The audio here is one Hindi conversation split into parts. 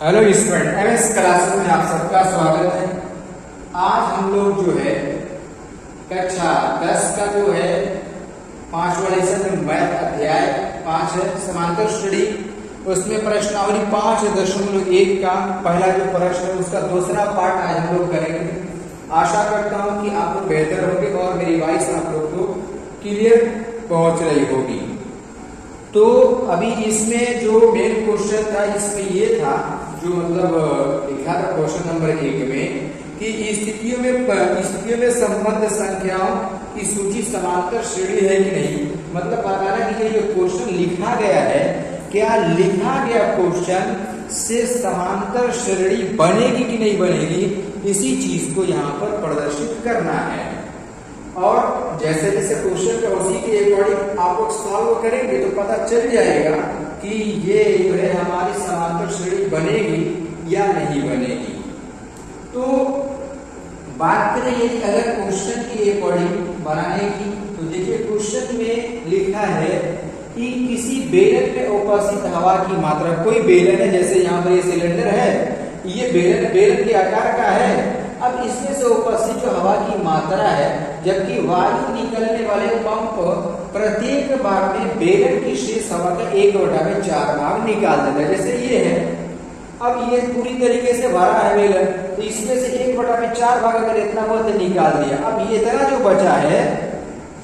हेलो स्टूडेंट, एमएस क्लासरूम में आप सबका स्वागत है। आज हम लोग जो है कक्षा 10 का जो है 5वां लेसन मैथ अध्याय 5 है समांतर श्रेणी। उसमें प्रश्नावली 5.1 का पहला जो प्रश्न है उसका दूसरा पार्ट आज हम लोग करेंगे। आशा करता हूं कि आप लोग बेहतर होंगे और मेरी वॉइस आप लोग को क्लियर पहुंच रही होगी। तो अभी इसमें जो मेन क्वेश्चन था इसमें ये था, जो मतलब लिखा था क्वेश्चन नंबर 1 में कि स्थितियों में संबद्ध संख्याओं की सूची समांतर श्रेणी है कि नहीं। मतलब बताना कि ये जो क्वेश्चन लिखा गया है, क्या लिखा गया क्वेश्चन से समांतर श्रेणी बनेगी कि नहीं बनेगी, इसी चीज को यहाँ पर प्रदर्शित करना है। और जैसे जैसे क्वेश्चन का उसी के अकॉर्डिंग आप लोग सॉल्व करेंगे तो पता चल जाएगा कि ये जो है हमारी समांतर श्रेणी बनेगी या नहीं बनेगी। तो बात करें यदि अगर क्वेश्चन के अकॉर्डिंग बनाने की, तो देखिए क्वेश्चन में लिखा है कि किसी बेलन में उपस्थित हवा की मात्रा, कोई बेलन है जैसे यहाँ पर ये सिलेंडर है, ये बेलन के आकार का है। अब इसमें से उपस्थित जो हवा की मात्रा है, जबकि वायु निकलने वाले पंप प्रत्येक भाग में बेलन की शेष हवा का 1/4 भाग निकाल देता है। जैसे ये है, अब ये पूरी तरीके से भरा है बेलन, तो इसमें से 1/4 भाग अगर इतना हुआ तो निकाल दिया। अब ये इतना जो बचा है,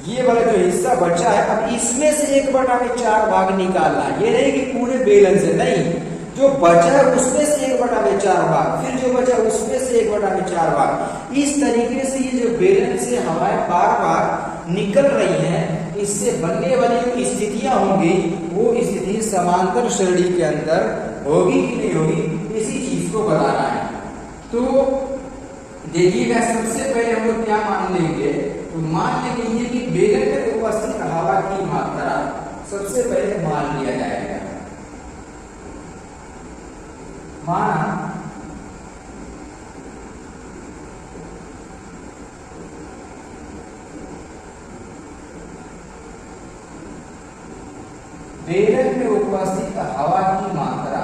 ये वाला जो हिस्सा बचा है, अब इसमें से 1/4 भाग निकालना। ये नहीं कि पूरे बेलन से, नहीं, जो बचा है उसमें से 1/4 भाग, फिर जो बचा उसमें से 1/4 भाग। इस तरीके से ये जो बेलन से हवाएं बार बार निकल रही हैं, इससे बनने वाली जो स्थितियां होंगी वो स्थिति समांतर श्रेणी के अंदर होगी कि नहीं होगी, इसी चीज को बताना है। तो देखिएगा, सबसे पहले हम लोग क्या मान लेंगे, तो मान लेंगे कि बेलन में उपस्थित हवा की मात्रा सबसे पहले मान लिया जाएगा। माना बेलन में उपस्थित हवा की मात्रा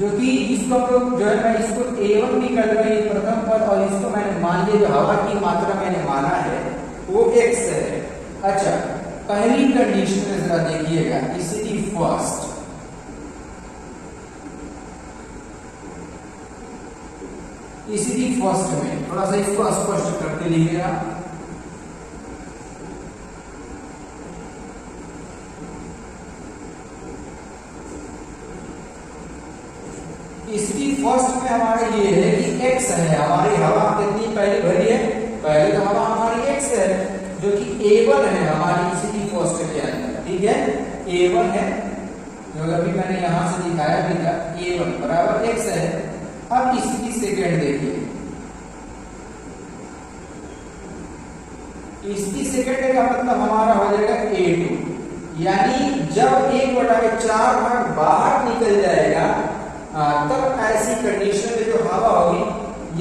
जो कि इसको हम लोग जो है, मैं इसको A1 भी कर दूंगा ये प्रथम पद, और इसको मैंने मान लिया जो हवा की मात्रा मैंने माना है वो x है। अच्छा, पहली कंडीशन में जरा देखिएगा, स्थिति फर्स्ट, स्थिति फर्स्ट में थोड़ा सा इसको स्पष्ट करके लिखिएगा। स्थिति फर्स्ट में हमारे ये है कि x है, हमारी हवा कितनी पहले भरी है, पहले तो हवा हमारी x है, जो कि A1 है हमारी स्थिति फर्स्ट के अंदर। ठीक है, A1 है, जो अभी मैंने यहां से दिखाया भी था, A1 बराबर x है। अब स्थिति सेकंड देखिए, स्थिति सेकंड का मतलब हमारा हो जाएगा A2, यानी जब 1/4 भाग बाहर निकल जाएगा तब ऐसी कंडीशन में जो हवा होगी,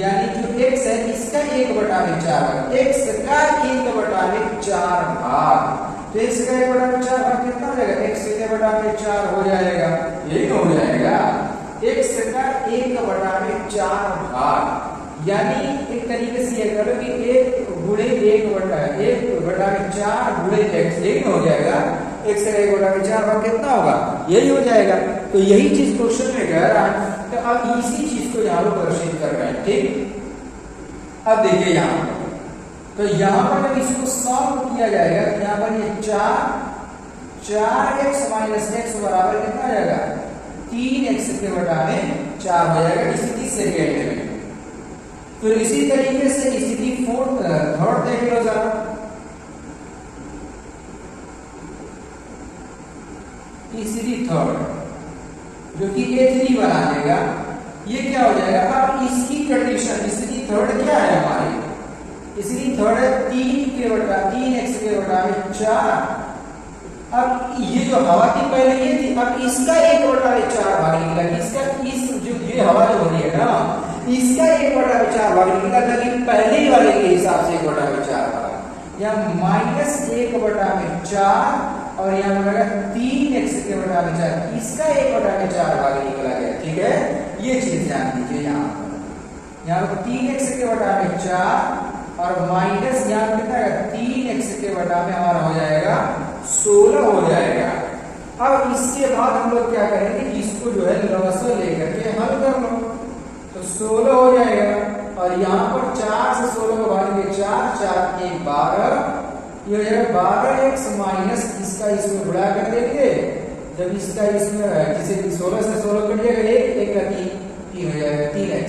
यानी जो x है इसका 1/4, x का 1/4 भाग, तो x का 1/4 भाग कितना हो जाएगा, x का 1/4 हो जाएगा, ये हो जाएगा x का 1/4 भाग। यानी एक तरीके से ये करो कि 1 गुणे 1/4 गुणे x, ये हो जाएगा, x का 1/4 भाग कितना होगा, यही हो जाएगा। तो यही चीज क्वेश्चन में कह रहा है, तो अब इसी चीज को यहाँ पर प्रदर्शित कर रहे हैं। ठीक, अब देखिए यहाँ पर, तो यहाँ पर जब इसको सॉल्व किया जाएगा तो यहाँ पर ये 4x माइनस x बराबर कितना हो जाएगा, 3x के बटा में 4 हो जाएगा स्थिति सेकेंड में। फिर इसी तरीके से स्थिति थर्ड देख लो जरा, स्थिति थर्ड जो कि A3 बना देगा, ये क्या हो जाएगा, अब इसकी कंडीशन स्थिति थर्ड क्या है हमारी, स्थिति थर्ड है 3x के बटा में 4। अब ये जो हवा की पहले ये थी, अब इसका 1/4 भाग निकला, इसका इस जो ये हवा जो हो रही है ना, इसका 1/4 भाग निकला, लेकिन पहले ही वाले के हिसाब से 1/4 भाग। या -1/4 और यहाँ पर लगा 3x/4, इसका 1/4 भाग निकला गया। ठीक है, ये चीज ध्यान दीजिए। यहाँ पर 3x/4 और माइनस यहाँ पर कितना है 3x/4 में हमारा हो जाएगा 16 हो जाएगा। अब इसके बाद हम लोग क्या करेंगे, इसको जो है लवसर लेकर के हल कर लो, तो 16 हो जाएगा। और यहाँ पर 4 से 16 को भागेंगे 4, 4 के 12, ये हो जाएगा 12x माइनस इसका इसमें गुणा कर देंगे। जब इसका इसमें जिसे 16 से 16 कट जाएगा 1 का 3 हो जाएगा 3x,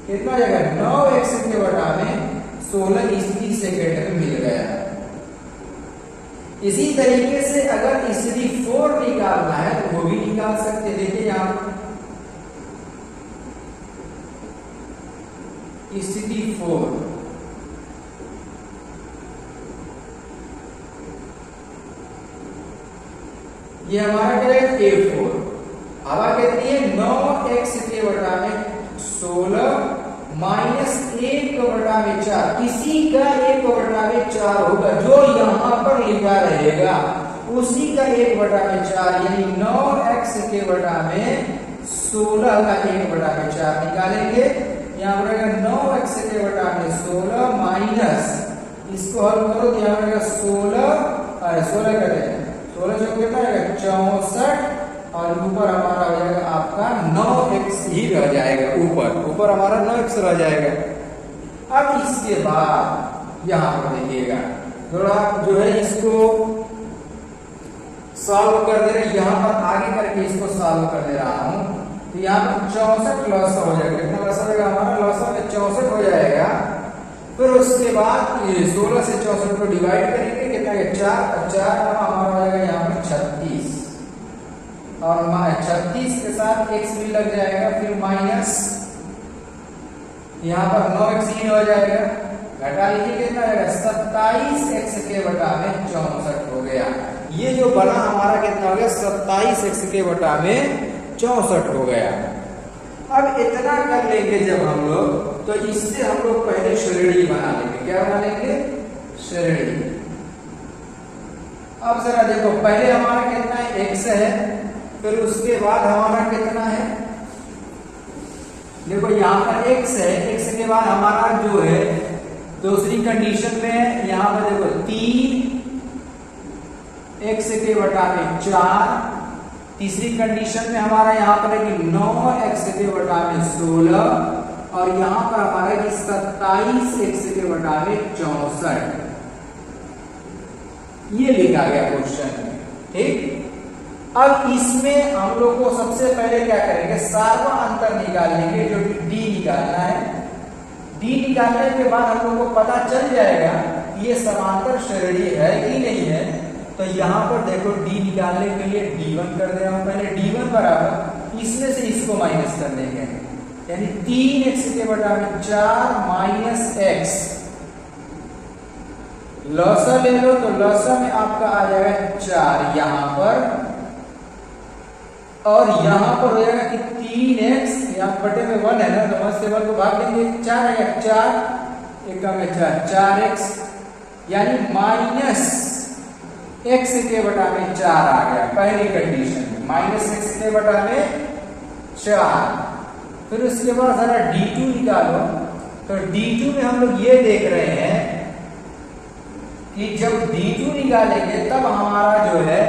कितना हो जाएगा 9x/16 स्थिति सेकंड में मिल गया। इसी तरीके से अगर स्थिति 4 निकालना है तो वो भी निकाल सकते हैं। देखिए यहाँ स्थिति 4, ये हमारा क्या है A4। हवा कितनी है 9x/16 माइनस 1/4, इसी का 1/4 होगा, जो यहां पर लिखा रहेगा उसी का 1/4, यानी 9x/16 का 1/4 निकालेंगे। यहाँ पर 9x/16 माइनस इसको हल करो तो यहाँ पर 16 करें 16 जो कितना आएगा 64 और ऊपर हमारा हो जाएगा आपका 9x ही रह जाएगा, ऊपर हमारा 9x रह जाएगा। अब इसके बाद यहाँ पर देखिएगा थोड़ा जो है इसको सॉल्व कर दे रहे, यहाँ पर आगे करके इसको सॉल्व कर दे रहा हूँ। तो यहाँ पर 64 लॉसा हो जाएगा, कितना लॉसा रहेगा हमारा, लॉसा में 64 हो जाएगा। फिर उसके बाद 16 से 64 को डिवाइड करेंगे, कितना है 4 हमारा हो जाएगा यहाँ पर 36 और 36 के साथ x भी लग जाएगा, फिर माइनस यहाँ पर 9x ही हो जाएगा, घटा लीजिए कितना आएगा 27x/64 हो गया। ये जो बना हमारा कितना हो गया 27x/64 हो गया। अब इतना कर लेंगे जब हम लोग, तो इससे हम लोग पहले श्रेणी बना लेंगे। क्या बना लेंगे, श्रेणी। अब जरा देखो, पहले हमारा कितना है x है, फिर उसके बाद हमारा कितना है, देखो यहाँ पर x है, x के बाद हमारा जो है दूसरी कंडीशन में यहाँ पर देखो 3x/4, तीसरी कंडीशन में हमारा यहाँ पर है कि 9x/16 और यहाँ पर हमारा कि 27x/64, ये लिखा गया क्वेश्चन में। ठीक, अब इसमें हम लोग को सबसे पहले क्या करेंगे, सार्वा अंतर निकाल लेंगे, जो कि d निकालना है। d निकालने के बाद हम लोग को पता चल जाएगा ये समांतर श्रेणी है कि नहीं है। तो यहाँ पर देखो d निकालने के लिए d1 कर दे रहा हूं, पहले d1 बराबर इसमें से इसको माइनस कर देंगे, यानी 3x/4 माइनस x। लॉसा ले लो तो लॉसा में आपका आ जाएगा 4 यहाँ पर, और यहाँ पर हो जाएगा कि 3x, यहाँ बटे में 1 है ना, तो 1 से 1 को भाग देंगे 4 आएगा, 4 एक में 4x, यानी माइनस x/4 आ गया पहली कंडीशन में, माइनस x/4। फिर उसके बाद जरा d2 निकालो, तो d2 में हम लोग ये देख रहे हैं कि जब d2 निकालेंगे तब हमारा जो है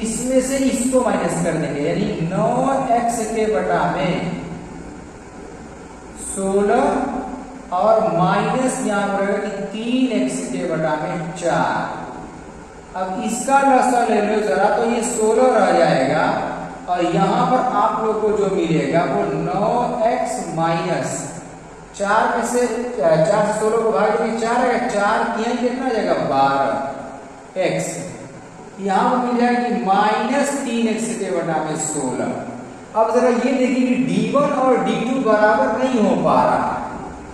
इसमें से इसको माइनस कर देंगे, यानी 9x/16 और माइनस यहाँ पर 3x/4। अब इसका लसा ले लो जरा, तो ये 16 रह जाएगा और यहाँ पर आप लोग को जो मिलेगा वो 9x माइनस 4 में से 4 से 16 को भाग देंगे 4 है, 4 यहाँ कितना जाएगा 12x, यहाँ पर मिल जाएगी माइनस 3x/16। अब जरा ये देखिए कि d1 और d2 बराबर नहीं हो पा रहा,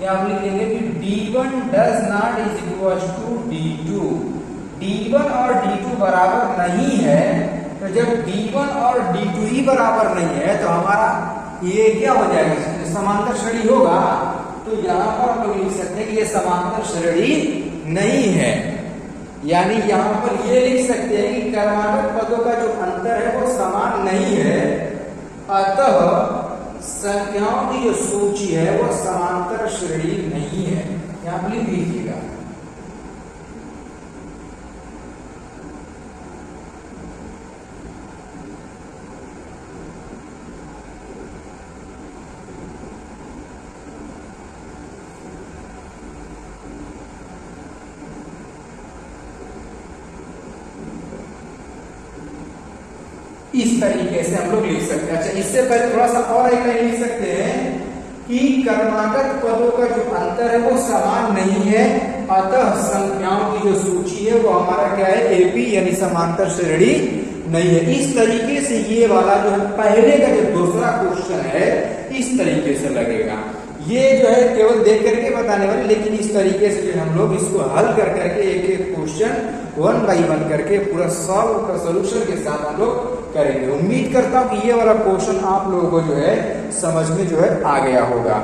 यहाँ हम लिखेंगे कि d1 does not is equal to d2, d1 और d2 बराबर नहीं है। तो जब d1 और d2 ही बराबर नहीं है तो हमारा ये क्या हो जाएगा, समांतर श्रेणी होगा। तो यहाँ पर हम लोग लिख सकते हैं कि ये समांतर श्रेणी नहीं है। यानी यहाँ पर ये लिख सकते हैं कि क्रमागत पदों का जो अंतर है वो समान नहीं है, अतः संख्याओं की जो सूची है वो समांतर श्रेणी नहीं है। यहाँ पर लिख लीजिएगा। इस तरीके से हम लोग लिख सकते हैं। अच्छा, इससे पहले थोड़ा सा और एक लाइन लिख सकते हैं कि क्रमागत पदों का जो अंतर है वो समान नहीं है, अतः संख्याओं की जो सूची है वो हमारा क्या है, एपी यानी समांतर श्रेणी नहीं है। इस तरीके से ये वाला जो है पहले का जो दूसरा क्वेश्चन है इस तरीके से लगेगा। ये जो है केवल देख करके बताने वाले, लेकिन इस तरीके से जो हम लोग इसको हल कर करके एक एक क्वेश्चन 1 बाई 1 करके पूरा सॉल्व कर सोल्यूशन के साथ हम लोग करेंगे। उम्मीद करता हूं कि ये वाला क्वेश्चन आप लोगों को जो है समझ में जो है आ गया होगा।